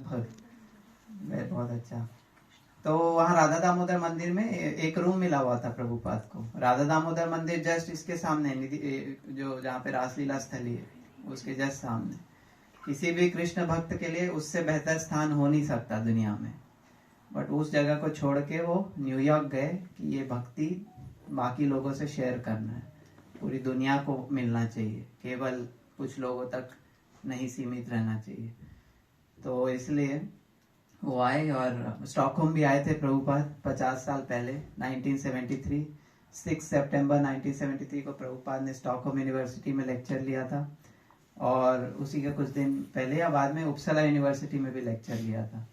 भक्त, बहुत अच्छा। तो वहाँ राधा दामोदर मंदिर में एक रूम मिला हुआ था प्रभुपाद को। राधा दामोदर मंदिर जस्ट इसके सामने, जो जहाँ पे रासलीला स्थली है उसके जस्ट सामने। किसी भी कृष्ण भक्त के लिए उससे बेहतर स्थान हो नहीं सकता दुनिया में। बट उस जगह को छोड़ के वो न्यूयॉर्क गए कि ये भक्ति बाकी लोगों से शेयर करना है, पूरी दुनिया को मिलना चाहिए, केवल कुछ लोगों तक नहीं सीमित रहना चाहिए। तो इसलिए वो आए और स्टॉकहोम भी आए थे प्रभुपाद 50 साल पहले, 1973 6 सितंबर 1973 को प्रभुपाद ने स्टॉकहोम यूनिवर्सिटी में लेक्चर लिया था। और उसी के कुछ दिन पहले या बाद में उपसला यूनिवर्सिटी में भी लेक्चर लिया था।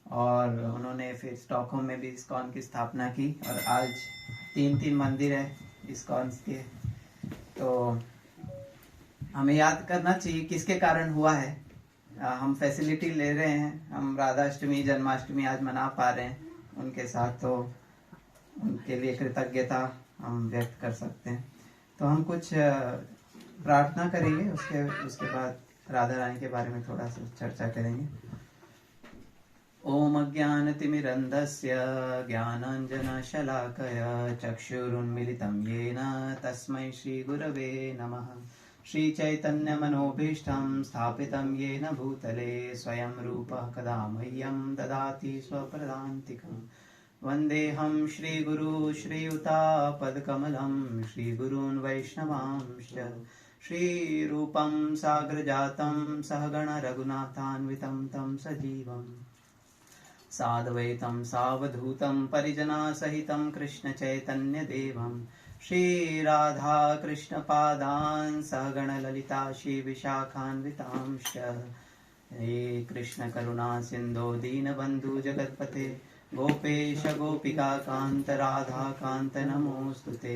और उन्होंने फिर स्टॉकहोम में भी इस्कॉन की स्थापना की। और आज 3 मंदिर है इस्कॉन के। तो हमें याद करना चाहिए किसके कारण हुआ है। हम फैसिलिटी ले रहे हैं, हम राधाष्टमी जन्माष्टमी आज मना पा रहे हैं उनके साथ, तो उनके लिए कृतज्ञता हम व्यक्त कर सकते हैं। तो हम कुछ प्रार्थना करेंगे, उसके बाद राधा रानी के बारे में थोड़ा सा चर्चा करेंगे। ओम अज्ञानतिमिरन्धस्य ज्ञानाञ्जनशलाकया चक्षुरुन्मिलितं येन तस्मै श्रीगुरवे नमः। श्रीचैतन्यमनोभीष्टं स्थापितं येन भूतले स्वयं रूपः कदा मह्यं ददाति स्वपदान्तिकं। वन्देऽहं श्रीगुरु श्रीयुतापदकमलं श्रीगुरून् वैष्णवांश्च श्रीरूपं साग्रजातं सहगण रघुनाथान्वितं तं सजीवम् साद्वैतं सावधूतं परिजनासहितं कृष्णचैतन्यदेवं श्रीराधा कृष्णपादान् सहगण ललिता श्रीविशाखान्वितांश्च। हे कृष्ण करुणा सिन्धो दीनबन्धु जगत्पते गोपेश गोपिका कान्त राधा कान्त नमोऽस्तुते।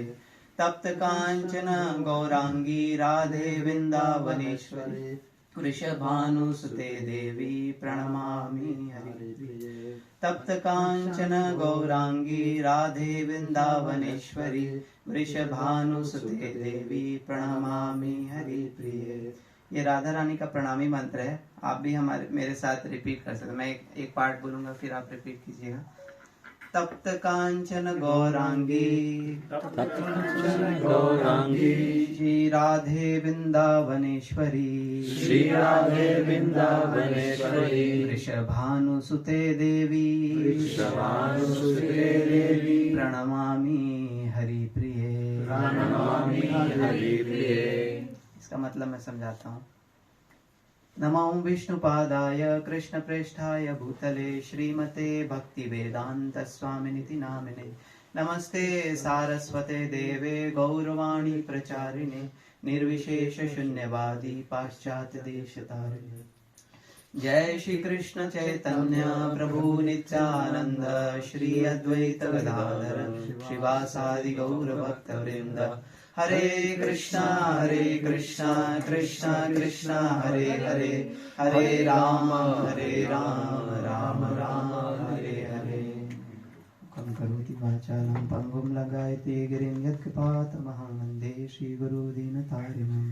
तप्त कांचन गौरांगी राधे वृंदावनेश्वरी वृषभानुसुते देवी प्रणमामि हरिप्रिये। तप्त कांचन गौरांगी राधे वृंदावनेश्वरी वृषभानुसुते देवी प्रणमामि हरिप्रिये। ये राधा रानी का प्रणामी मंत्र है। आप भी मेरे साथ रिपीट कर सकते हैं। मैं एक पार्ट बोलूंगा, फिर आप रिपीट कीजिएगा। तप्त कांचन गौरांगी श्री राधे वृंदावनेश्वरी वृषभानुसुते देवी प्रणमामि हरिप्रिये। इसका मतलब मैं समझाता हूँ। नमो विष्णुपादाय कृष्णप्रेष्ठाय भूतले श्रीमते भक्तिवेदांत स्वामिनिति नामिने। नमस्ते सारस्वते देवे गौरवाणी प्रचारिणे निर्विशेष शून्यवादी पाश्चात्य देशतारिणे। जय श्री कृष्ण चैतन्य प्रभु नित्यानंद श्री अद्वैत गदाधर श्रीवासादि गौर भक्त वृंद। हरे कृष्णा कृष्णा कृष्णा हरे हरे, हरे राम राम राम हरे हरे। कं करोति वाचालं पंगुं लंघयते गिरिं यत्कृपातमहं वन्दे श्रीगुरु दीनतारिणम्।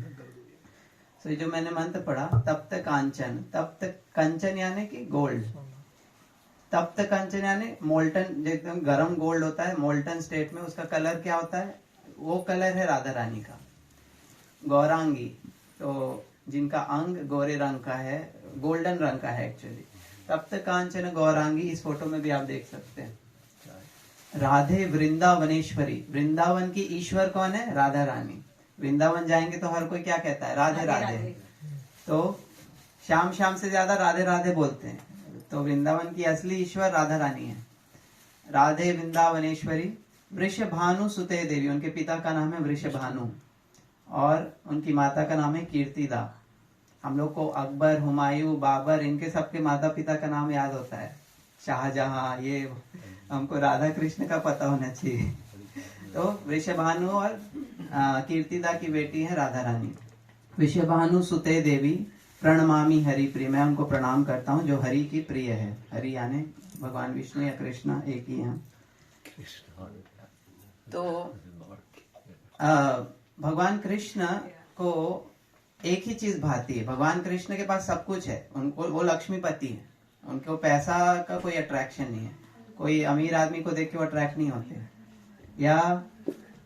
तो ये जो मैंने मंत्र पढ़ा, तप्त कांचन, तप्त कंचन यानी कि गोल्ड। तप्त कंचन यानी मोल्टन, एकदम गर्म गोल्ड होता है मोल्टन स्टेट में, उसका कलर क्या होता है? वो कलर है राधा रानी का। गौरांगी, तो जिनका अंग गोरे रंग का है, गोल्डन रंग का है एक्चुअली। तप्त कांचन गौरांगी, इस फोटो में भी आप देख सकते हैं। राधे वृंदावनेश्वरी, वृंदावन की ईश्वर कौन है? राधा रानी। वृंदावन जाएंगे तो हर कोई क्या कहता है? राधे राधे। तो शाम शाम से ज्यादा राधे राधे बोलते हैं। तो वृंदावन की असली ईश्वर राधा रानी है। राधे वृंदावनेश्वरी वृषभानु सुते देवी, उनके पिता का नाम है वृषभानु और उनकी माता का नाम है कीर्तिदा। हम लोग को अकबर, हुमायूं, बाबर, इनके सबके माता पिता का नाम याद होता है, शाहजहां, ये हमको राधा कृष्ण का पता होना चाहिए। तो वृषभानु और कीर्तिदा की बेटी है राधा रानी। वृषभानु सुते देवी प्रणमामि हरि प्रिय, मैं उनको प्रणाम करता हूँ जो हरि की प्रिय है। हरि यानी भगवान विष्णु या कृष्ण, एक ही है। तो भगवान कृष्ण को एक ही चीज भाती है। भगवान कृष्ण के पास सब कुछ है, उनको वो लक्ष्मीपति है। उनको पैसा का कोई अट्रैक्शन नहीं है। कोई अमीर आदमी को देख के वो अट्रैक्ट नहीं होते, या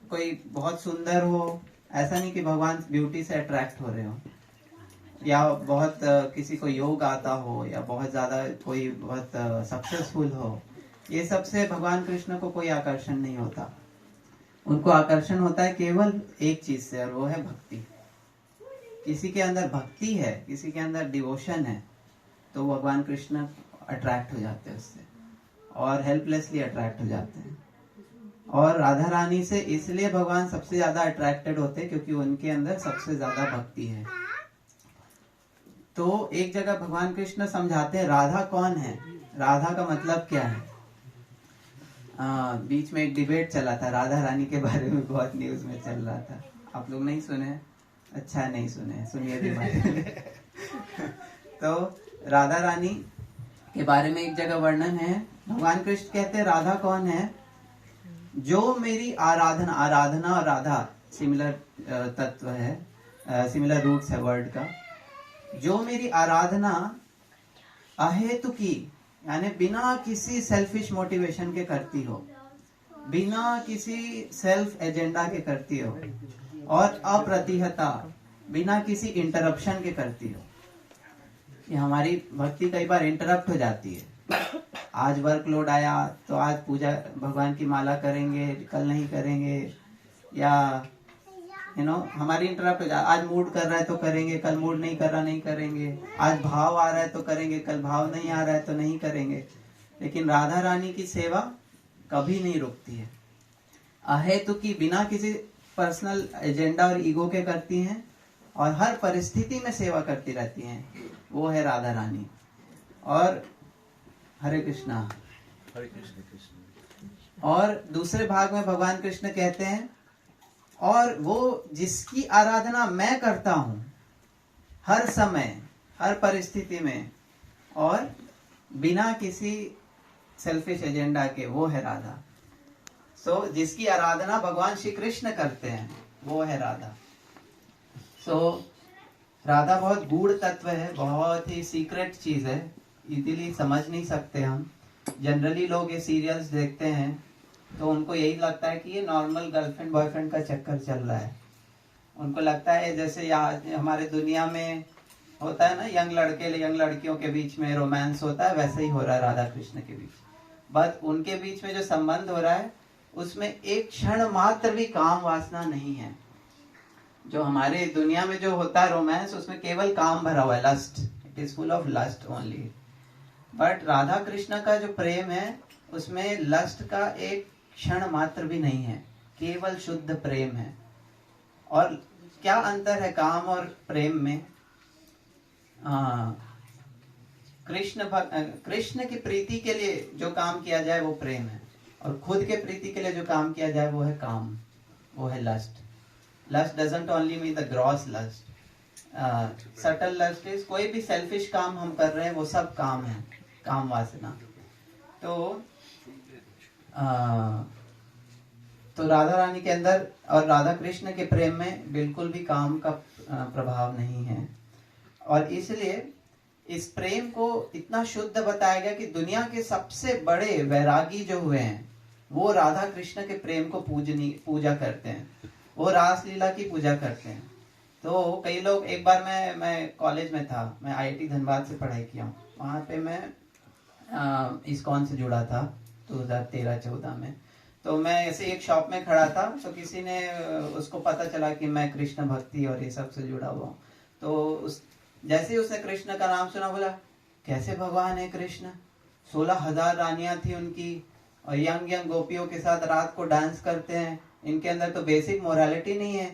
कोई बहुत सुंदर हो, ऐसा नहीं कि भगवान ब्यूटी से अट्रैक्ट हो रहे हो, या बहुत किसी को योग आता हो, या बहुत ज्यादा कोई बहुत सक्सेसफुल हो, ये सबसे भगवान कृष्ण को कोई आकर्षण नहीं होता। उनको आकर्षण होता है केवल एक चीज से, और वो है भक्ति। किसी के अंदर भक्ति है, किसी के अंदर डिवोशन है, तो भगवान कृष्ण अट्रैक्ट हो जाते हैं उससे, और हेल्पलेसली अट्रैक्ट हो जाते हैं। और राधा रानी से इसलिए भगवान सबसे ज्यादा अट्रैक्टेड होते हैं क्योंकि उनके अंदर सबसे ज्यादा भक्ति है। तो एक जगह भगवान कृष्ण समझाते हैं राधा कौन है, राधा का मतलब क्या है। बीच में एक डिबेट चला था राधा रानी के बारे में, बहुत न्यूज में चल रहा था। आप लोग नहीं सुने? अच्छा, नहीं सुने, सुनिए डिबेट। तो राधा रानी के बारे में एक जगह वर्णन है। भगवान कृष्ण कहते हैं राधा कौन है, जो मेरी आराधना, आराधना और राधा सिमिलर तत्व है, सिमिलर रूट्स है वर्ड का। जो मेरी आराधना अहेतु की, यानी बिना किसी सेल्फिश मोटिवेशन के करती हो, बिना किसी सेल्फ एजेंडा के करती हो, और अप्रतिहता, बिना किसी इंटरप्शन के करती हो। ये हमारी भक्ति कई बार इंटरप्ट हो जाती है। आज वर्कलोड आया तो आज पूजा भगवान की माला करेंगे, कल नहीं करेंगे, या हमारी इंटरप्ट हो जाए। आज मूड कर रहा है तो करेंगे, कल मूड नहीं कर रहा नहीं करेंगे। आज भाव आ रहा है तो करेंगे, कल भाव नहीं आ रहा है तो नहीं करेंगे। लेकिन राधा रानी की सेवा कभी नहीं रुकती है, अहेतु की, बिना किसी पर्सनल एजेंडा और ईगो के करती हैं, और हर परिस्थिति में सेवा करती रहती हैं। वो है राधा रानी। और हरे कृष्णा। हरे कृष्ण कृष्ण। और दूसरे भाग में भगवान कृष्ण कहते हैं, और वो जिसकी आराधना मैं करता हूं हर समय, हर परिस्थिति में, और बिना किसी सेल्फिश एजेंडा के, वो है राधा। सो जिसकी आराधना भगवान श्री कृष्ण करते हैं वो है राधा। सो राधा बहुत गूढ़ तत्व है, बहुत ही सीक्रेट चीज है, इजीली समझ नहीं सकते हम। जनरली लोग ये सीरियल्स देखते हैं तो उनको यही लगता है कि ये नॉर्मल गर्लफ्रेंड बॉयफ्रेंड का चक्कर चल रहा है। उनको लगता है जैसे यहाँ हमारे दुनिया में होता है ना, यंग लड़के यंग लड़कियों के बीच में रोमांस होता है, वैसे ही हो रहा है राधा कृष्ण के बीच। बट उनके बीच में जो संबंध हो रहा है उसमें एक क्षण मात्र भी काम वासना नहीं है। जो हमारे दुनिया में जो होता है रोमांस, उसमें केवल काम भरा हुआ है, lust, it is full of lust only. But Radha Krishna का जो प्रेम है उसमें लस्ट का एक क्षण मात्र भी नहीं है, केवल शुद्ध प्रेम है। और क्या अंतर है काम और प्रेम में? कृष्ण की प्रीति के लिए जो काम किया जाए वो प्रेम है, और खुद के प्रीति के लिए जो काम किया जाए वो है काम, वो है lust. Lust doesn't only mean the gross lust, subtle lust is कोई भी सेल्फिश काम हम कर रहे हैं वो सब काम है, काम वासना। तो राधा रानी के अंदर और राधा कृष्ण के प्रेम में बिल्कुल भी काम का प्रभाव नहीं है। और इसलिए इस प्रेम को इतना शुद्ध बताया गया कि दुनिया के सबसे बड़े वैरागी जो हुए हैं वो राधा कृष्ण के प्रेम को पूजा करते हैं, वो रासलीला की पूजा करते हैं। तो कई लोग, एक बार मैं कॉलेज में था, मैं IIT धनबाद से पढ़ाई किया हूँ, वहाँ पे मैं इस्कॉन से जुड़ा था 2013-14 में। तो मैं ऐसे एक शॉप में खड़ा था, तो किसी ने, उसको पता चला कि मैं कृष्ण भक्ति और ये सब से जुड़ा हुआ हूँ। तो जैसे ही उसने कृष्ण का नाम सुना, बोला कैसे भगवान है कृष्ण, 16,000 रानियां थी उनकी, और यंग यंग गोपियों के साथ रात को डांस करते हैं, इनके अंदर तो बेसिक मोरालिटी नहीं है,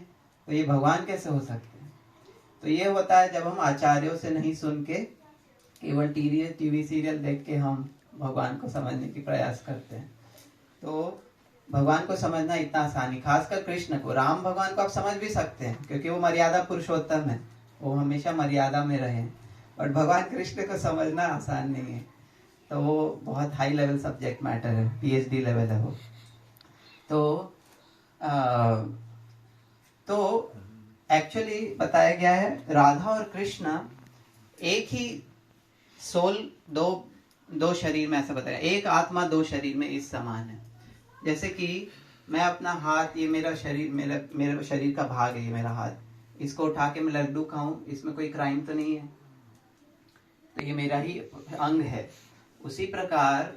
तो ये भगवान कैसे हो सकते हैं? तो ये होता है जब हम आचार्यों से नहीं सुन के केवल टीवी सीरियल देख के हम भगवान को समझने की प्रयास करते हैं। तो भगवान को समझना इतना आसान नहीं, खासकर कृष्ण को। राम भगवान को आप समझ भी सकते हैं क्योंकि वो मर्यादा पुरुषोत्तम है, वो हमेशा मर्यादा में रहे। बट भगवान कृष्ण को समझना आसान नहीं है, तो वो बहुत हाई लेवल सब्जेक्ट मैटर है, PhD लेवल है वो। तो एक्चुअली बताया गया है राधा और कृष्ण एक ही सोल, दो दो शरीर में ऐसा बताया, एक आत्मा दो शरीर में इस समान है। जैसे कि मैं अपना हाथ, ये मेरा शरीर, मेरा शरीर का भाग है, ये मेरा हाथ, इसको उठा के मैं लड्डू खाऊं, इसमें कोई क्राइम तो नहीं है, तो ये मेरा ही अंग है। उसी प्रकार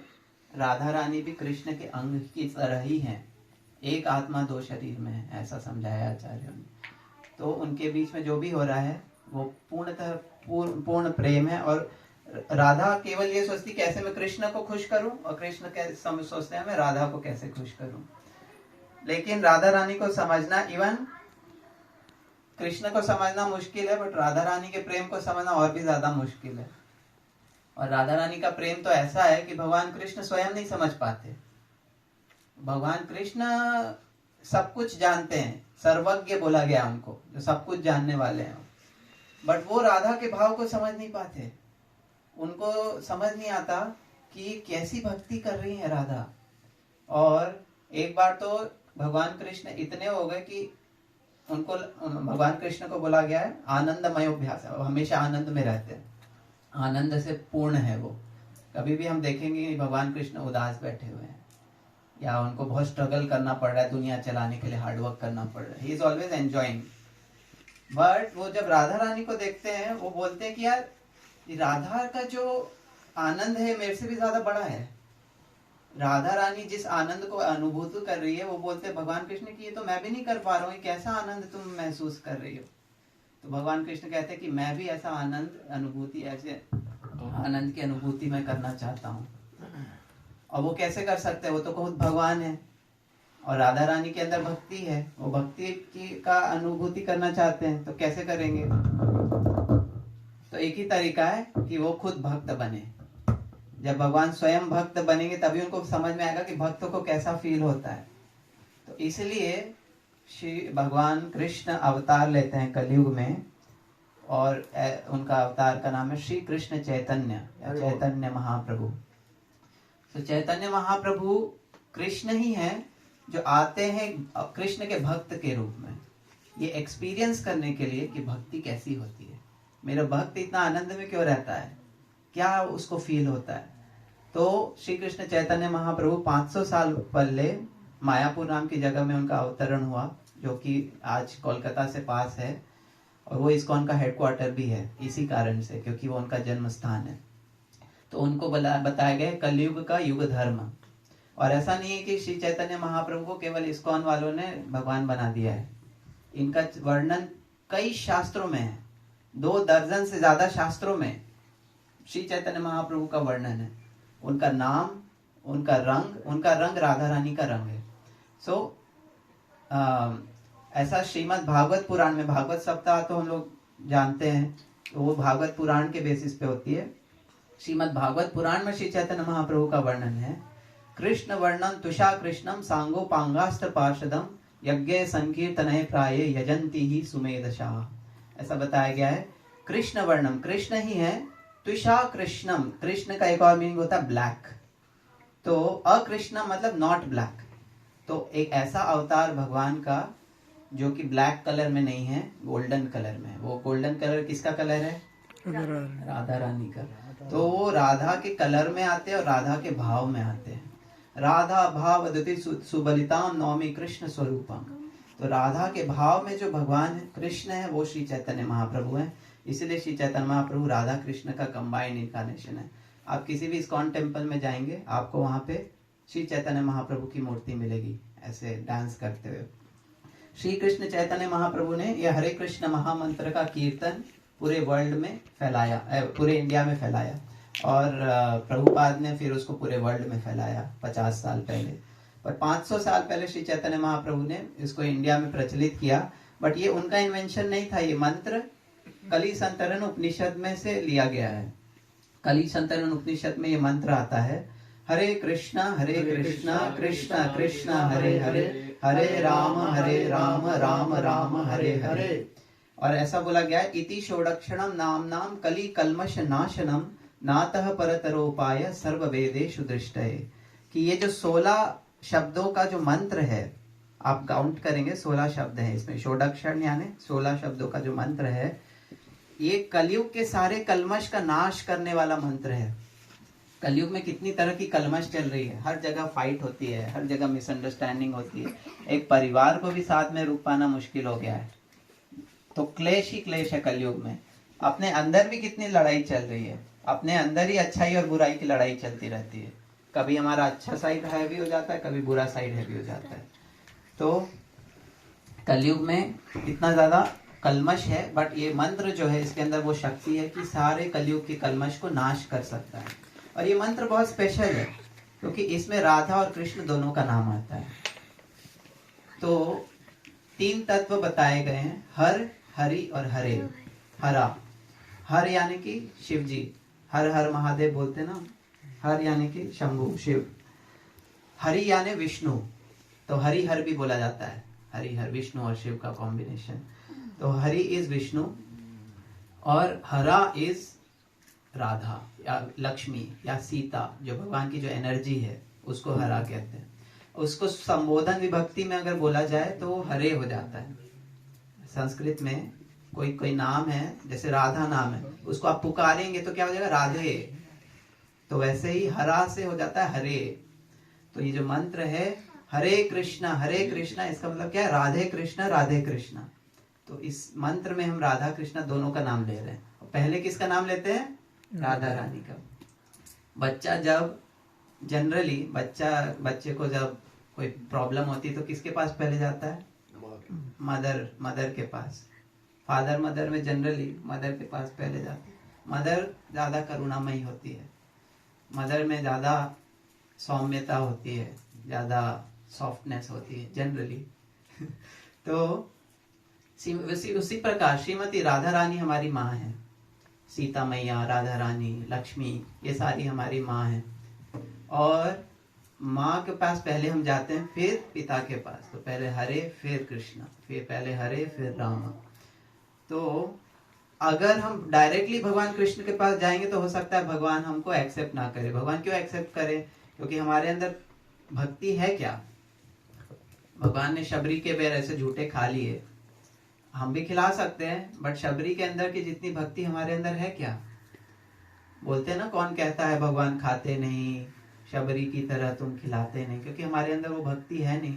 राधा रानी भी कृष्ण के अंग की तरह ही हैं, एक आत्मा दो शरीर में है, ऐसा समझाया आचार्यों ने। तो उनके बीच में जो भी हो रहा है वो पूर्णतः पूर्ण प्रेम है। और राधा केवल ये सोचती कैसे मैं कृष्ण को खुश करूं, और कृष्ण कैसे सोचते हैं मैं राधा को कैसे खुश करूं। लेकिन राधा रानी को समझना, इवन कृष्ण को समझना मुश्किल है, बट राधा रानी के प्रेम को समझना और भी ज्यादा मुश्किल है। और राधा रानी का प्रेम तो ऐसा है कि भगवान कृष्ण स्वयं नहीं समझ पाते। भगवान कृष्ण सब कुछ जानते हैं, सर्वज्ञ बोला गया उनको, जो सब कुछ जानने वाले हैं, बट वो राधा के भाव को समझ नहीं पाते। उनको समझ नहीं आता कि कैसी भक्ति कर रही है राधा। और एक बार तो भगवान कृष्ण इतने हो गए कि उनको, भगवान कृष्ण को बोला गया है आनंदमय अभ्यास है, हमेशा आनंद में रहते हैं, आनंद से पूर्ण है वो। कभी भी हम देखेंगे कि भगवान कृष्ण उदास बैठे हुए हैं या उनको बहुत स्ट्रगल करना पड़ रहा है, दुनिया चलाने के लिए हार्डवर्क करना पड़ रहा है, he is always enjoying. But वो जब राधा रानी को देखते हैं वो बोलते हैं कि यार राधा का जो आनंद है मेरे से भी ज्यादा बड़ा है। राधा रानी जिस आनंद को अनुभूति कर रही है, वो बोलते हैं भगवान कृष्ण की ये तो मैं भी नहीं कर पा रहा हूँ, कैसा आनंद तुम महसूस कर रही हो। तो भगवान कृष्ण कहते हैं कि मैं भी ऐसा आनंद अनुभूति, ऐसे आनंद की अनुभूति मैं करना चाहता हूँ। और वो कैसे कर सकते हैं, वो तो खुद भगवान है और राधा रानी के अंदर भक्ति है, वो भक्ति की का अनुभूति करना चाहते हैं, तो कैसे करेंगे। तो एक ही तरीका है कि वो खुद भक्त बने। जब भगवान स्वयं भक्त बनेंगे तभी उनको समझ में आएगा कि भक्तों को कैसा फील होता है। तो इसलिए श्री भगवान कृष्ण अवतार लेते हैं कलयुग में, और उनका अवतार का नाम है श्री कृष्ण चैतन्य या चैतन्य महाप्रभु। तो चैतन्य महाप्रभु कृष्ण ही हैं जो आते हैं कृष्ण के भक्त के रूप में, ये एक्सपीरियंस करने के लिए कि भक्ति कैसी होती है, मेरा भक्त इतना आनंद में क्यों रहता है, क्या उसको फील होता है। तो श्री कृष्ण चैतन्य महाप्रभु 500 साल पहले मायापुर नाम की जगह में उनका अवतरण हुआ, जो कि आज कोलकाता से पास है, और वो इस्कॉन का हेडक्वार्टर भी है इसी कारण से, क्योंकि वो उनका जन्म स्थान है। तो उनको बताया गया कलयुग का युग धर्म। और ऐसा नहीं है कि श्री चैतन्य महाप्रभु को केवल इस्कॉन वालों ने भगवान बना दिया है, इनका वर्णन कई शास्त्रों में है, 2 दर्जन से ज्यादा शास्त्रों में श्री चैतन्य महाप्रभु का वर्णन है। उनका नाम, उनका रंग राधा रानी का रंग है। ऐसा श्रीमद् भागवत पुराण में, भागवत सप्ताह तो हम लोग जानते हैं, तो वो भागवत पुराण के बेसिस पे होती है। श्रीमद् भागवत पुराण में श्री चैतन्य महाप्रभु का वर्णन है, कृष्ण वर्णन तुषा कृष्णम सांगो पांगास्त्र पार्षदम यज्ञ संकीर्तनय प्राये यजंती ही सुमेधशाह। ऐसा बताया गया है। कृष्ण वर्णम, कृष्ण ही है, तुषा कृष्णम, कृष्ण का एक और मीनिंग होता है ब्लैक, तो अकृष्ण मतलब नॉट ब्लैक। तो एक ऐसा अवतार भगवान का जो कि ब्लैक कलर में नहीं है, गोल्डन कलर में। वो गोल्डन कलर किसका कलर है, राधा रानी का। तो वो राधा के कलर में आते हैं और राधा के भाव में आते हैं। राधा भाव दति सुबलिताम नौमी कृष्ण स्वरूपम। तो राधा के भाव में जो भगवान है, कृष्ण है, वो श्री चैतन्य महाप्रभु है। इसलिए श्री चैतन्य महाप्रभु राधा कृष्ण का कंबाइंड इनकारनेशन है। आप किसी भी इस्कॉन टेम्पल में जाएंगे, आपको वहां पे श्री चैतन्य महाप्रभु की मूर्ति मिलेगी ऐसे डांस करते हुए। श्री कृष्ण चैतन्य महाप्रभु ने यह हरे कृष्ण महामंत्र का कीर्तन पूरे वर्ल्ड में फैलाया, पूरे इंडिया में फैलाया, और प्रभुपाद ने फिर उसको पूरे वर्ल्ड में फैलाया 50 साल पहले। पर 500 साल पहले श्री चैतन्य महाप्रभु ने इसको इंडिया में प्रचलित किया। बट ये उनका इन्वेंशन नहीं था, ये मंत्र कली संतरण उपनिषद में से लिया गया है। कली संतरण उपनिषद में ये मंत्र आता है, हरे कृष्णा कृष्णा कृष्ण हरे हरे, हरे राम राम राम हरे हरे। और ऐसा बोला गया है, इति षोडक्षणम नाम कली कल्मष नाशनम नातः परतरोपाय सर्व वेदेषु दृष्टये। कि ये जो 16 शब्दों का जो मंत्र है, आप काउंट करेंगे 16 शब्द है इसमें, षोडक्षण यानी 16 शब्दों का जो मंत्र है, ये कलयुग के सारे कल्मश का नाश करने वाला मंत्र है। कलयुग में कितनी तरह की कलमश चल रही है, हर जगह फाइट होती है, हर जगह मिसअंडरस्टैंडिंग होती है, एक परिवार को भी साथ में रुक पाना मुश्किल हो गया है। तो क्लेश ही क्लेश है कलयुग में। अपने अंदर भी कितनी लड़ाई चल रही है, अपने अंदर ही अच्छाई और बुराई की लड़ाई चलती रहती है। कभी हमारा अच्छा साइड हैवी हो जाता है, कभी बुरा साइड हैवी हो जाता है। तो कलयुग में इतना ज्यादा कलमश है, बट ये मंत्र जो है इसके अंदर वो शक्ति है कि सारे कलयुग के कलमश को नाश कर सकता है। और ये मंत्र बहुत स्पेशल है क्योंकि इसमें राधा और कृष्ण दोनों का नाम आता है। तो 3 तत्व बताए गए हैं, हर, हरि और हरे। हरा, हर यानी कि शिव जी, हर हर महादेव बोलते ना, हर यानी कि शंभु शिव। हरि यानी विष्णु, तो हरि हर भी बोला जाता है, हरि हर विष्णु और शिव का कॉम्बिनेशन। तो हरि इज विष्णु और हरा इज राधा या लक्ष्मी या सीता, जो भगवान की जो एनर्जी है उसको हरा कहते हैं। उसको संबोधन विभक्ति में अगर बोला जाए तो हरे हो जाता है। संस्कृत में कोई कोई नाम है, जैसे राधा नाम है, उसको आप पुकारेंगे तो क्या हो जाएगा, राधे। तो वैसे ही हरा से हो जाता है हरे। तो ये जो मंत्र है हरे कृष्णा, इसका मतलब क्या है, राधे कृष्णा। तो इस मंत्र में हम राधा कृष्णा दोनों का नाम ले रहे हैं। पहले किसका नाम लेते हैं, राधा रानी का। बच्चा जब जनरली बच्चे को जब कोई प्रॉब्लम होती है तो किसके पास पहले जाता है, मदर के पास। फादर मदर में जनरली मदर के पास पहले जाते हैं। मदर ज्यादा करुणामयी होती है, मदर में ज्यादा सौम्यता होती है, ज्यादा सॉफ्टनेस होती है जनरली। तो उसी प्रकार श्रीमती राधा रानी हमारी माँ है। सीता मैया, राधा रानी, लक्ष्मी, ये सारी हमारी माँ है। और माँ के पास पहले हम जाते हैं, फिर पिता के पास। तो पहले हरे फिर कृष्ण, फिर पहले हरे फिर राम। तो अगर हम डायरेक्टली भगवान कृष्ण के पास जाएंगे तो हो सकता है भगवान हमको एक्सेप्ट ना करे। भगवान क्यों एक्सेप्ट करे, क्योंकि हमारे अंदर भक्ति है क्या। भगवान ने शबरी के बेर ऐसे झूठे खा लिए, हम भी खिला सकते हैं, बट शबरी के अंदर की जितनी भक्ति हमारे अंदर है क्या। बोलते हैं ना, कौन कहता है भगवान खाते नहीं, शबरी की तरह तुम खिलाते नहीं, क्योंकि हमारे अंदर वो भक्ति है नहीं।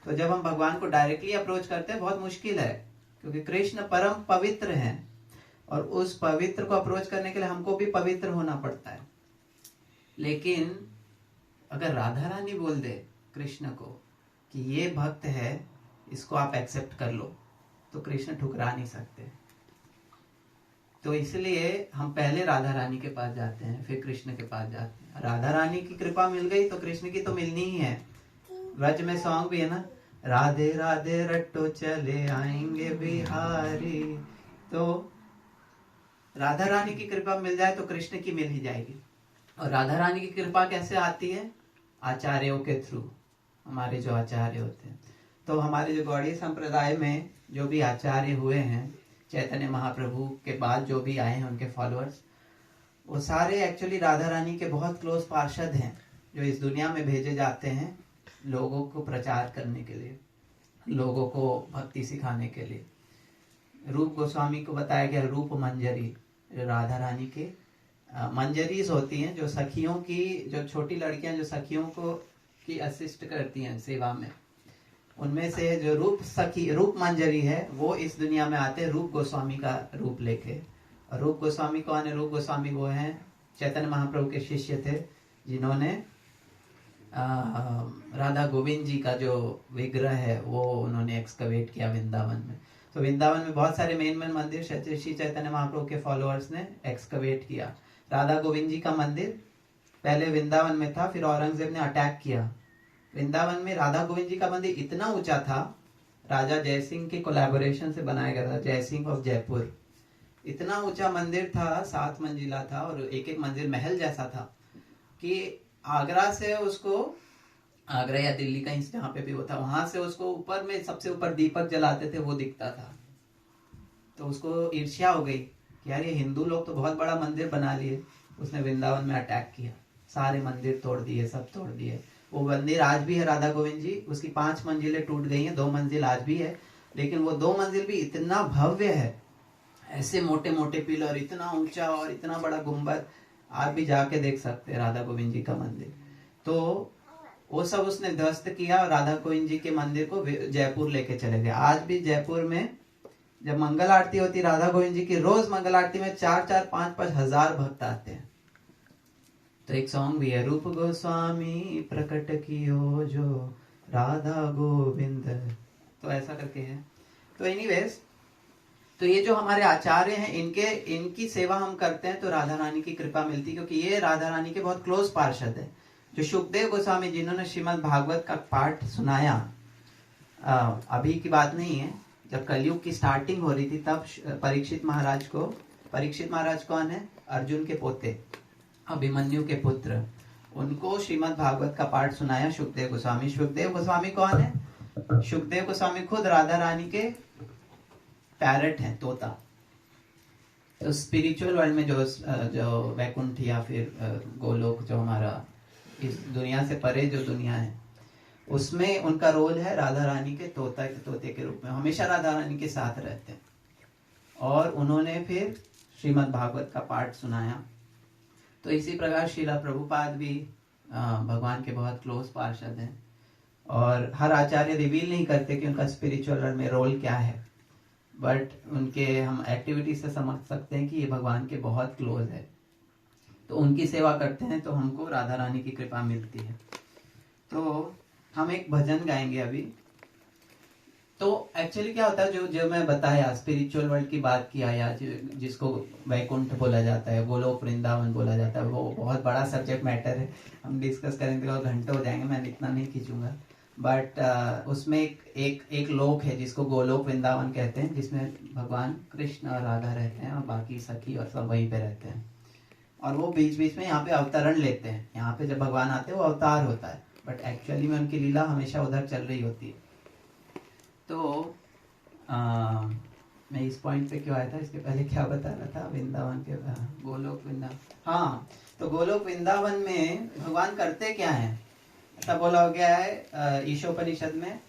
तो जब हम भगवान को डायरेक्टली अप्रोच करते हैं बहुत मुश्किल है, क्योंकि कृष्ण परम पवित्र हैं और उस पवित्र को अप्रोच करने के लिए हमको भी पवित्र होना पड़ता है। लेकिन अगर राधा रानी बोल दे कृष्ण को कि ये भक्त है, इसको आप एक्सेप्ट कर लो, तो कृष्ण ठुकरा नहीं सकते। तो इसलिए हम पहले राधा रानी के पास जाते हैं, फिर कृष्ण के पास जाते हैं। राधा रानी की कृपा मिल गई तो कृष्ण की तो मिलनी ही है। व्रज में सॉन्ग भी है ना, राधे राधे रट्टो चले आएंगे बिहारी। तो राधा रानी की कृपा मिल जाए तो कृष्ण की मिल ही जाएगी। और राधा रानी की कृपा कैसे आती है, आचार्यों के थ्रू, हमारे जो आचार्य होते हैं। तो हमारे जो गौड़ीय संप्रदाय में जो भी आचार्य हुए हैं, चैतन्य महाप्रभु के बाद जो भी आए हैं उनके फॉलोअर्स, वो सारे एक्चुअली राधा रानी के बहुत क्लोज पार्षद हैं, जो इस दुनिया में भेजे जाते हैं लोगों को प्रचार करने के लिए, लोगों को भक्ति सिखाने के लिए। रूप गोस्वामी को बताया गया रूप मंजरी, जो राधा रानी के मंजरीज होती हैं, जो सखियों की, जो छोटी लड़कियां जो सखियों को की असिस्ट करती हैं सेवा में, उनमें से जो रूप मंजरी है वो इस दुनिया में आते हैं रूप गोस्वामी का रूप लेके। और रूप गोस्वामी कौन है, रूप गोस्वामी वो हैं चैतन्य महाप्रभु के शिष्य थे, जिन्होंने राधा गोविंद जी का जो विग्रह है वो उन्होंने एक्सकवेट किया वृंदावन में। तो वृंदावन में बहुत सारे मेन मंदिर श्री चैतन्य महाप्रभु के फॉलोअर्स ने एक्सकवेट किया। राधा गोविंद जी का मंदिर पहले वृंदावन में था, फिर औरंगजेब ने अटैक किया। वृंदावन में राधा गोविंद जी का मंदिर इतना ऊंचा था, राजा जयसिंह के कोलैबोरेशन से बनाया गया था, जयसिंह ऑफ जयपुर। इतना ऊंचा मंदिर था, 7 मंजिला था, और एक एक मंजिल महल जैसा था कि आगरा से उसको, आगरा या दिल्ली कहीं जहाँ पे भी होता, वहां से उसको ऊपर में सबसे ऊपर दीपक जलाते थे वो दिखता था। तो उसको ईर्ष्या हो गई कि यार ये हिंदू लोग तो बहुत बड़ा मंदिर बना लिए। उसने वृंदावन में अटैक किया, सारे मंदिर तोड़ दिए, सब तोड़ दिए। वो मंदिर आज भी है राधा गोविंद जी, उसकी 5 मंजिलें टूट गई हैं, 2 मंजिल आज भी है, लेकिन वो 2 मंजिल भी इतना भव्य है, ऐसे मोटे मोटे पिलर, इतना ऊंचा और इतना बड़ा गुंबद। आप भी जाके देख सकते हैं राधा गोविंद जी का मंदिर। तो वो सब उसने ध्वस्त किया और राधा गोविंद जी के मंदिर को जयपुर लेके चले गए। आज भी जयपुर में जब मंगल आरती होती राधा गोविंद जी की, रोज मंगल आरती में 4-4, 5-5 हजार भक्त आते हैं। तो एक सॉन्ग भी है, रूप गोस्वामी प्रकट कियो जो राधा गोविंद, तो ऐसा करके है। तो एनीवेज, तो ये जो हमारे आचार्य हैं, इनकी सेवा हम करते हैं तो राधा रानी की कृपा मिलती है, क्योंकि ये राधा रानी के बहुत क्लोज पार्षद है। जो शुकदेव गोस्वामी जिन्होंने श्रीमद् भागवत का पाठ सुनाया, अभी की बात नहीं है, जब कलयुग की स्टार्टिंग हो रही थी तब परीक्षित महाराज कौन है? अर्जुन के पोते, अभिमन्यु के पुत्र, उनको श्रीमद् भागवत का पाठ सुनाया शुकदेव गोस्वामी। शुकदेव गोस्वामी कौन है? शुकदेव गोस्वामी खुद राधा रानी के पैरट हैं, तोता। तो स्पिरिचुअल वर्ल्ड में जो वैकुंठ या फिर गोलोक, जो हमारा इस दुनिया से परे जो दुनिया है, उसमें उनका रोल है राधा रानी के तोते के रूप में, हमेशा राधा रानी के साथ रहते हैं। और उन्होंने फिर श्रीमद् भागवत का पाठ सुनाया। तो इसी प्रकार श्रीला प्रभुपाद भी भगवान के बहुत क्लोज पार्षद हैं। और हर आचार्य रिवील नहीं करते कि उनका स्पिरिचुअल वर्ल्ड में रोल क्या है, बट उनके हम एक्टिविटी से समझ सकते हैं कि ये भगवान के बहुत क्लोज है। तो उनकी सेवा करते हैं तो हमको राधा रानी की कृपा मिलती है। तो हम एक भजन गाएंगे अभी। तो एक्चुअली क्या होता है, जो मैं बताया स्पिरिचुअल वर्ल्ड की बात किया, या जिसको वैकुंठ बोला जाता है, गोलोक वृंदावन बोला जाता है, वो बहुत बड़ा सब्जेक्ट मैटर है, हम डिस्कस करेंगे तो घंटे हो जाएंगे, मैं इतना नहीं खींचूंगा। बट उसमें एक लोक है जिसको गोलोक वृंदावन कहते हैं, जिसमें भगवान कृष्ण और राधा रहते हैं और बाकी सखी और सब वहीं पे रहते हैं। और वो बीच बीच में यहाँ पे अवतरण लेते हैं। यहाँ पे जब भगवान आते हैं वो अवतार होता है, बट एक्चुअली में उनकी लीला हमेशा उधर चल रही होती है। तो मैं इस पॉइंट पे क्यों आया था, इसके पहले क्या बता रहा था? वृंदावन के, गोलोक वृंदावन। हाँ, तो गोलोक वृंदावन में भगवान करते क्या है, ऐसा बोला हो गया है ईशोपनिषद में,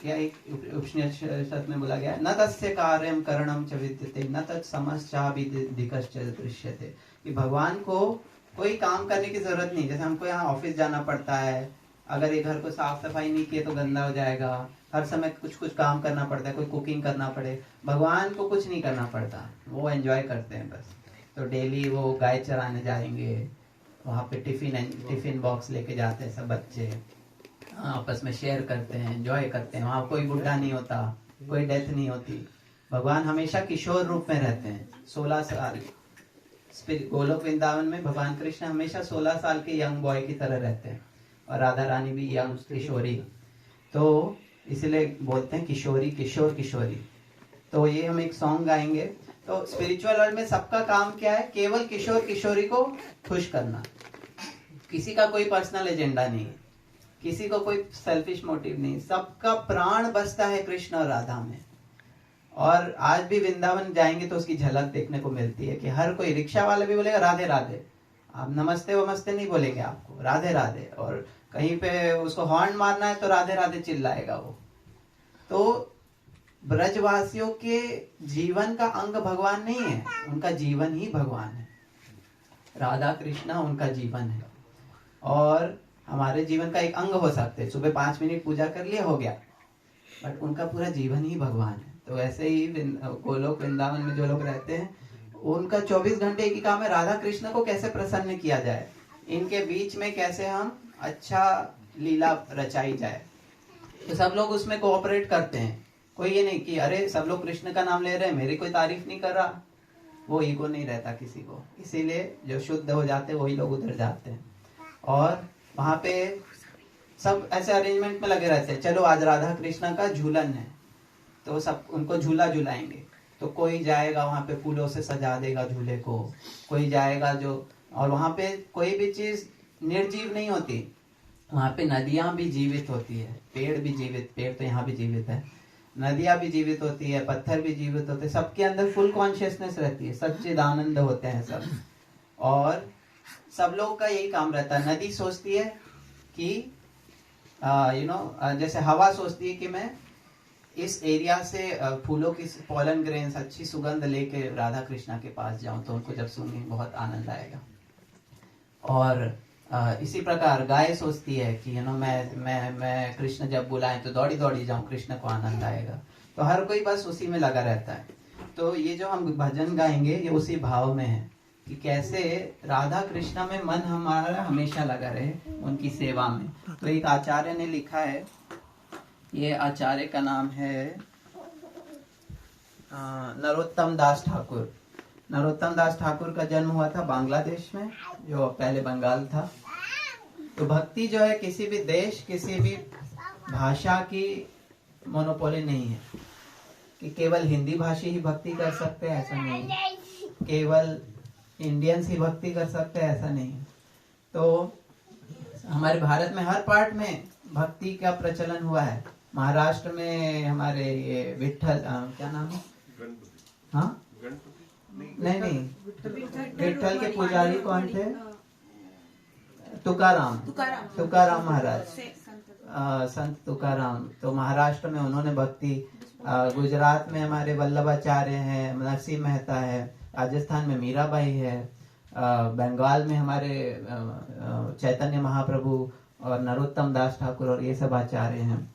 या एक उपनिषद में बोला गया है, न तस्य कार्यम करणम च विद्यते न तत्समश्चाभिधिकश्च दृश्यते, कि भगवान को कोई काम करने की जरूरत नहीं। जैसे हमको यहाँ ऑफिस जाना पड़ता है, अगर ये घर को साफ सफाई नहीं किए तो गंदा हो जाएगा, हर समय कुछ काम करना पड़ता है, कोई कुकिंग करना पड़े, भगवान को कुछ नहीं करना पड़ता, वो एंजॉय करते हैं बस। तो डेली वो गाय चराने जाएंगे, वहाँ पे टिफिन बॉक्स लेके जाते हैं सब बच्चे, आपस में शेयर करते हैं, एंजॉय करते हैं। वहाँ कोई बुढ़ा नहीं होता, कोई डेथ नहीं होती। भगवान हमेशा किशोर रूप में रहते हैं, 16 साल। गोलोक वृंदावन में भगवान कृष्ण हमेशा 16 साल के यंग बॉय की तरह रहते हैं, और राधा रानी भी यंग किशोरी। तो इसलिए बोलते हैं किशोरी, किशोर किशोरी। तो ये हम एक सॉन्ग गाएंगे। तो स्पिरिचुअल वर्ल्ड में सबका काम क्या है? केवल किशोर किशोरी को खुश करना। किसी का कोई पर्सनल एजेंडा नहीं है, किसी को कोई सेल्फिश मोटिव नहीं, सबका प्राण बसता है कृष्ण और राधा में। और आज भी वृंदावन जाएंगे तो उसकी झलक देखने को मिलती है कि हर कोई, रिक्शा वाला भी बोलेगा राधे राधे, आप नमस्ते वमस्ते नहीं बोलेंगे, आपको राधे राधे। और कहीं पे उसको हॉर्न मारना है तो राधे राधे चिल्लाएगा वो। तो ब्रजवासियों के जीवन का अंग भगवान नहीं है, उनका जीवन ही भगवान है। राधा कृष्णा उनका जीवन है, और हमारे जीवन का एक अंग हो सकते हैं। सुबह 5 मिनट पूजा कर लिया, हो गया, बट उनका पूरा जीवन ही भगवान है। तो ऐसे ही गोलोक वृंदावन में जो लोग रहते हैं, उनका 24 घंटे एक ही काम है, राधा कृष्ण को कैसे प्रसन्न किया जाए, इनके बीच में कैसे हम अच्छा लीला रचाई जाए। तो सब लोग उसमें कोऑपरेट करते हैं। कोई ये नहीं कि अरे सब लोग कृष्ण का नाम ले रहे हैं, मेरी कोई तारीफ नहीं कर रहा, वो ईगो नहीं रहता किसी को। इसीलिए जो शुद्ध हो जाते हैं वही लोग उधर जाते हैं, और वहां पे सब ऐसे अरेंजमेंट में लगे रहते हैं। चलो आज राधा कृष्ण का झूलन है, तो सब उनको झूला झुलाएंगे। तो कोई जाएगा वहां पे फूलों से सजा देगा झूले को, कोई जाएगा जो, और वहां पे कोई भी चीज निर्जीव नहीं होती, वहां पे नदियां भी जीवित होती है, पेड़ भी जीवित, पेड़ तो यहाँ भी जीवित है, नदियां भी जीवित होती है, पत्थर भी जीवित होते हैं, सबके अंदर फुल कॉन्शियसनेस रहती है, सच्चिदानंद होते हैं सब। और सब लोग का यही काम रहता है। नदी सोचती है कि जैसे हवा सोचती है कि मैं इस एरिया से फूलों की पॉलन ग्रेन्स अच्छी सुगंध लेके राधा कृष्णा के पास जाऊं, तो उनको जब सुनने बहुत आनंद आएगा। और इसी प्रकार गाय सोचती है कि मैं कृष्ण जब बुलाएं तो दौड़ी दौड़ी जाऊं, कृष्ण को आनंद आएगा। तो हर कोई बस उसी में लगा रहता है। तो ये जो हम भजन गाएंगे ये उसी भाव में है कि कैसे राधा कृष्ण में मन हमारा हमेशा लगा रहे, उनकी सेवा में। तो एक आचार्य ने लिखा है, ये आचार्य का नाम है नरोत्तम दास ठाकुर। नरोत्तम दास ठाकुर का जन्म हुआ था बांग्लादेश में, जो पहले बंगाल था। तो भक्ति जो है किसी भी देश, किसी भी भाषा की मोनोपोली नहीं है कि केवल हिंदी भाषी ही भक्ति कर सकते हैं, ऐसा नहीं है। केवल इंडियंस ही भक्ति कर सकते हैं, ऐसा नहीं है। तो हमारे भारत में हर पार्ट में भक्ति का प्रचलन हुआ है। महाराष्ट्र में हमारे ये विठल क्या नाम है, हाँ नहीं विठल के पुजारी कौन थे, तुकाराम महाराज, संत तुकाराम। तो महाराष्ट्र में उन्होंने भक्ति, गुजरात में हमारे वल्लभाचार्य हैं, नरसिंह मेहता है, राजस्थान में मीराबाई है, बंगाल में हमारे चैतन्य महाप्रभु और नरोत्तम दास ठाकुर और ये सब आचार्य हैं।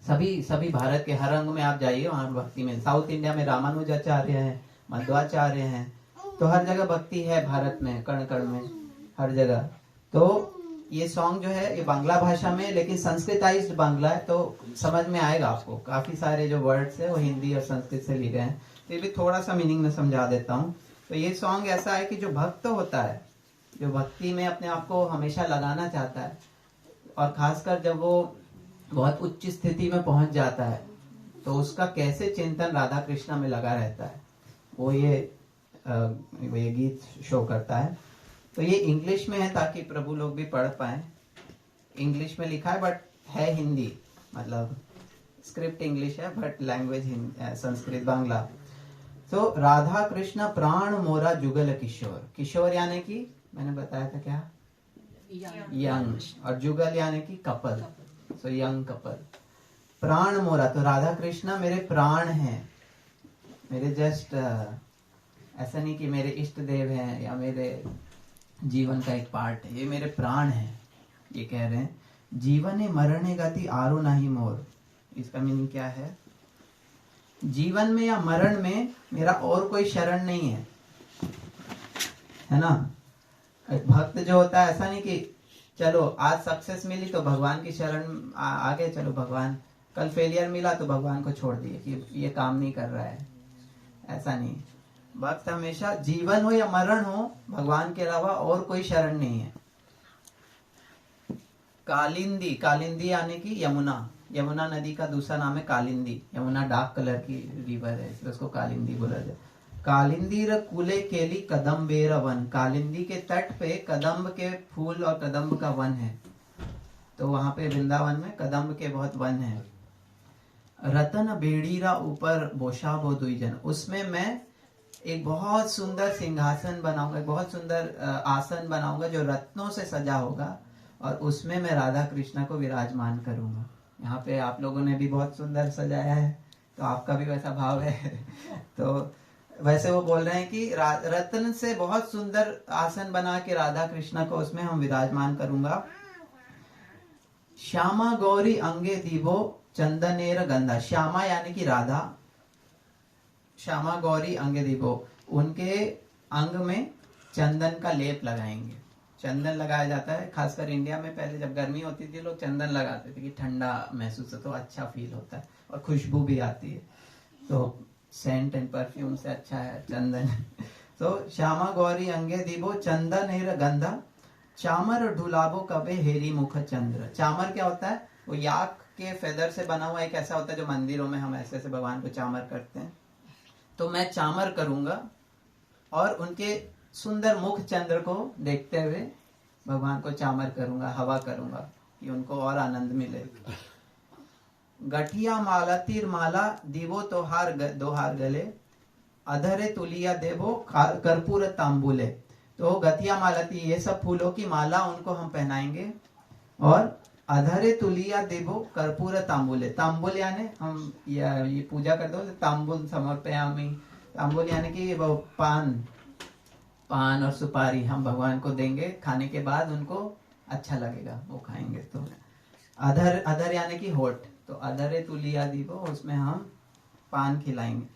सभी भारत के हर अंग में आप जाइए वहां भक्ति में। साउथ इंडिया में रामानुजाचार्य हैं, मध्वाचार्य हैं। तो हर जगह भक्ति है भारत में, कण कण में, हर जगह। तो ये सॉन्ग जो है ये बांग्ला भाषा में, लेकिन संस्कृताइज्ड बांग्ला है, तो समझ में आएगा आपको। काफी सारे जो वर्ड्स है वो हिंदी और संस्कृत से लिए गए हैं। तो ये भी थोड़ा सा मीनिंग में समझा देता हूँ। तो ये सॉन्ग ऐसा है कि जो भक्त होता है, जो भक्ति में अपने आप को हमेशा लगाना चाहता है, और खासकर जब वो बहुत उच्च स्थिति में पहुंच जाता है, तो उसका कैसे चिंतन राधा कृष्ण में लगा रहता है, वो ये गीत शो करता है। तो ये इंग्लिश में है ताकि प्रभु लोग भी पढ़ पाए। इंग्लिश में लिखा है बट है हिंदी, मतलब स्क्रिप्ट इंग्लिश है बट लैंग्वेज संस्कृत बांग्ला। तो राधा कृष्ण प्राण मोरा जुगल किशोर, किशोर यानी कि मैंने बताया था क्या, यंग, और जुगल यानी कि कपल, सो यंग कपल। प्राण मोरा, तो राधा कृष्ण मेरे प्राण हैं, मेरे जस्ट ऐसा नहीं कि मेरे इष्ट देव हैं या मेरे जीवन का एक पार्ट है, ये मेरे प्राण हैं। ये कह रहे हैं जीवने मरणे गति आरो नहीं मोर। इसका मीनिंग क्या है, जीवन में या मरण में मेरा और कोई शरण नहीं है ना। एक भक्त जो होता है, ऐसा नहीं कि चलो आज सक्सेस मिली तो भगवान की शरण आगे चलो भगवान, कल फेलियर मिला तो भगवान को छोड़ दिए कि ये काम नहीं कर रहा है, ऐसा नहीं। भक्त हमेशा जीवन हो या मरण हो, भगवान के अलावा और कोई शरण नहीं है। कालिंदी, कालिंदी यानी कि यमुना, यमुना नदी का दूसरा नाम है कालिंदी। यमुना डार्क कलर की रिवर है, इसलिए उसको कालिंदी बोला जाए। कालिंदी र कुले केली कदम्बेर वन, कालिंदी के तट पे कदम्ब के फूल और कदम्ब का वन है। तो वहां पे वृंदावन में कदम्ब के बहुत वन है। रतन बेड़ीरा ऊपर बोशा बो दुईजन, उसमें मैं एक बहुत सुंदर सिंहासन बनाऊंगा, एक बहुत सुंदर आसन बनाऊंगा जो रत्नों से सजा होगा, और उसमें मैं राधा कृष्ण को विराजमान करूंगा। यहाँ पे आप लोगों ने भी बहुत सुंदर सजाया है, तो आपका भी वैसा भाव है। तो वैसे वो बोल रहे हैं कि रत्न से बहुत सुंदर आसन बना के राधा कृष्ण को उसमें हम विराजमान करूंगा। श्यामा गौरी अंगे दीवो चंदनेर गंधा, श्यामा यानी कि राधा, श्यामा गौरी अंगे दीवो, उनके अंग में चंदन का लेप लगाएंगे। चंदन लगाया जाता है, खासकर इंडिया में पहले जब गर्मी होती थी लोग चंदन लगाते थे कि ठंडा महसूस हो, तो अच्छा फील होता है और खुशबू भी आती है। तो सेंट एंड परफ्यूम से अच्छा है चंदन। तो श्यामा गौरी अंगे दीबो चंदन हेर गंधा, चामर ढुलाबो कबे हेरी मुख चंद्र। चामर क्या होता है, वो याक के फेदर से बना हुआ एक ऐसा होता है जो मंदिरों में हम ऐसे ऐसे भगवान को चामर करते हैं। तो मैं चामर करूंगा और उनके सुंदर मुख चंद्र को देखते हुए भगवान को चामर करूंगा, हवा करूंगा कि उनको और आनंद मिले। गठिया माला तीर माला दीवो तोहार दोहार गले, अधरे तुलिया देवो कर्पूर तांबुले। तो गठिया मालती, ये सब फूलों की माला उनको हम पहनाएंगे, और अधरे तुलिया देवो कर्पूर तांबुले। तांबुल यानी हम ये पूजा करते हो तांबुल समर्पयामि, तांबुल यानी कि वो पान, पान और सुपारी हम भगवान को देंगे, खाने के बाद उनको अच्छा लगेगा, वो खाएंगे। तो अधर, अधर यानी कि होठ, तो अधरे तुलिया दीपो, उसमें हम पान खिलाएंगे।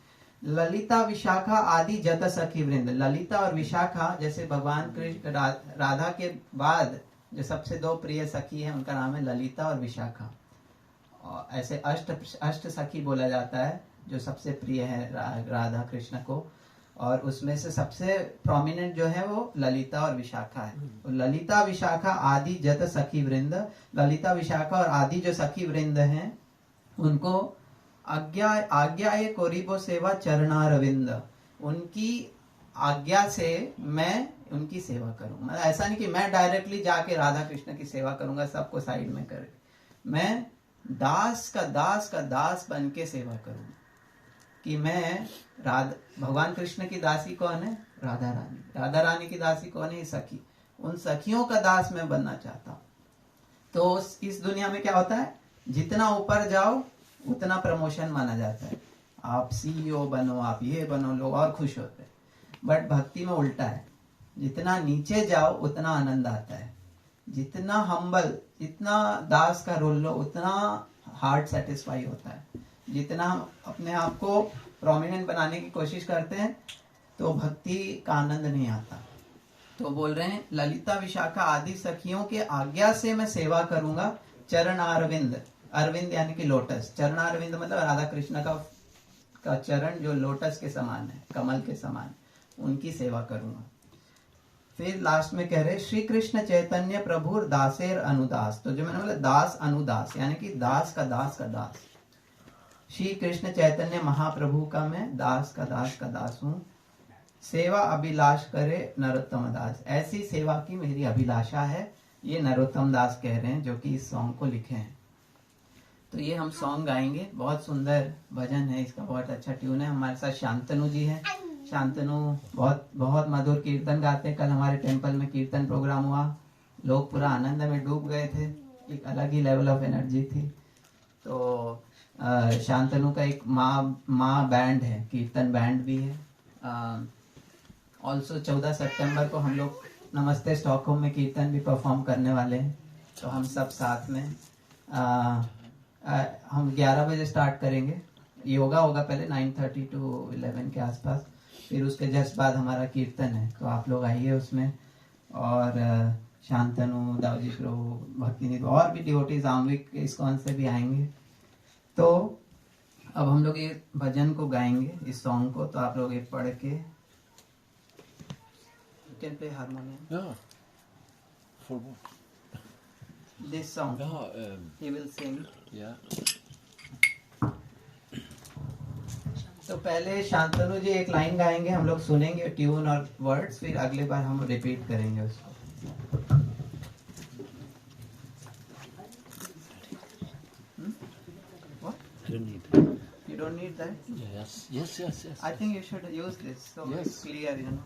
ललिता विशाखा आदि जत सखी वृंद, ललिता और विशाखा जैसे भगवान कृष्ण राधा के बाद जो सबसे दो प्रिय सखी है उनका नाम है ललिता और विशाखा। और ऐसे अष्ट सखी बोला जाता है जो सबसे प्रिय है राधा कृष्ण को, और उसमें से सबसे प्रोमिनेंट जो है वो ललिता और विशाखा है। तो ललिता विशाखा आदि जत सखी वृंद, ललिता विशाखा और आदि जो सखी वृंद हैं उनको आज्ञा ये कोरिबो सेवा चरणारविंद, उनकी आज्ञा से मैं उनकी सेवा करूंगा। मतलब ऐसा नहीं कि मैं डायरेक्टली जाके राधा कृष्ण की सेवा करूंगा सबको साइड में करके, मैं दास का दास बन के सेवा करूंगा। कि मैं भगवान कृष्ण की दासी कौन है? राधा रानी। राधा रानी की दासी कौन है? सखी। उन सखियों का दास मैं बनना चाहता हूँ। तो इस दुनिया में क्या होता है, जितना ऊपर जाओ उतना प्रमोशन माना जाता है। आप सीईओ बनो, आप ये बनो, लोग और खुश होते हैं। बट भक्ति में उल्टा है, जितना नीचे जाओ उतना आनंद आता है। जितना हम्बल, जितना दास का रोल लो उतना हार्ट सेटिस्फाई होता है। जितना हम अपने आप को प्रोमिनेंट बनाने की कोशिश करते हैं तो भक्ति का आनंद नहीं आता। तो बोल रहे हैं ललिता विशाखा आदि सखियों के आज्ञा से मैं सेवा करूंगा। चरण अरविंद, अरविंद यानी कि लोटस, चरण अरविंद मतलब राधा कृष्ण का चरण जो लोटस के समान है, कमल के समान, उनकी सेवा करूंगा। फिर लास्ट में कह रहे श्री कृष्ण चैतन्य प्रभुर दासेर अनुदास। तो जो मैंने बोला दास अनुदास यानी कि दास का दास। श्री कृष्ण चैतन्य महाप्रभु का मैं दास का दास हूँ। सेवा अभिलाष करे नरोत्तम दास, ऐसी सेवा की मेरी अभिलाषा है। ये नरोत्तम दास कह रहे हैं जो कि इस सॉन्ग को लिखे हैं। तो ये हम सॉन्ग गाएंगे, बहुत सुंदर भजन है इसका, बहुत अच्छा ट्यून है। हमारे साथ शांतनु जी है। शांतनु बहुत मधुर कीर्तन गाते हैं। कल हमारे टेम्पल में कीर्तन प्रोग्राम हुआ, लोग पूरा आनंद में डूब गए थे, एक अलग ही लेवल ऑफ एनर्जी थी। तो शांतनु का एक माँ बैंड है, कीर्तन बैंड भी है। ऑल्सो 14 सितंबर को हम लोग नमस्ते स्टॉकहोम में कीर्तन भी परफॉर्म करने वाले हैं। तो हम सब साथ में हम 11 बजे स्टार्ट करेंगे। योगा होगा पहले 9:30 to 11 के आसपास, फिर उसके जस्ट बाद हमारा कीर्तन है। तो आप लोग आइए उसमें। और शांतनु, दाऊजी प्रभु, भक्ति और भी डिवोटीज आमविक इस्कॉन से भी आएंगे। तो अब हम लोग ये भजन को गाएंगे, इस सॉन्ग को। तो आप लोग ये पढ़ के can play harmonium. Yeah. For what? This song Yeah. He will sing. Yeah. तो पहले शांतनु जी एक लाइन गाएंगे, हम लोग सुनेंगे ट्यून और वर्ड्स, फिर अगले बार हम रिपीट करेंगे उसको। I don't need. You don't need that? Yes. I think you should use this so Yes. it's clear, you know.